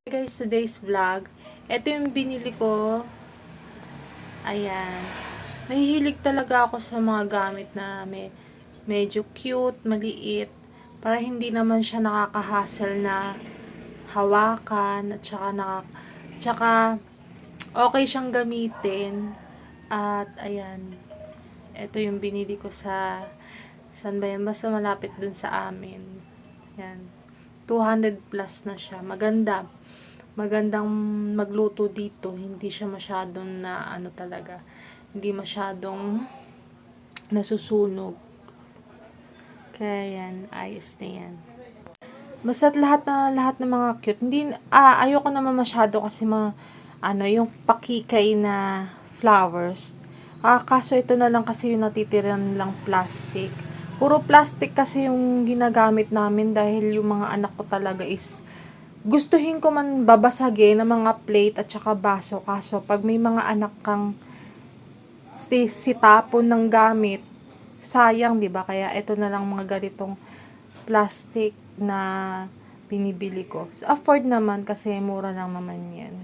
Guys, today's vlog. Ito yung binili ko. Ayan. Mahihilig talaga ako sa mga gamit na medyo cute, maliit. Para hindi naman siya nakaka-hassle na hawakan. At saka okay siyang gamitin. At ayan. Ito yung binili ko sa saan ba yan? Basta malapit dun sa amin. Ayan. 200 plus na siya. Magandang magluto dito. Hindi siya masyadong na ano talaga. Hindi masyadong nasusunog. Kaya yan, ayos na yan. Basta't lahat ng mga cute. Ayoko naman masyado kasi yung pakikay na flowers. Kaso ito na lang kasi yung natitiran lang plastic. Puro plastic kasi yung ginagamit namin dahil yung mga anak ko talaga is gustuhin ko man babasagin ng mga plate at saka baso. Kaso pag may mga anak kang sitapon ng gamit, sayang, 'di ba? Kaya ito na lang mga ganitong plastic na binibili ko. So, afford naman kasi mura lang naman 'yan.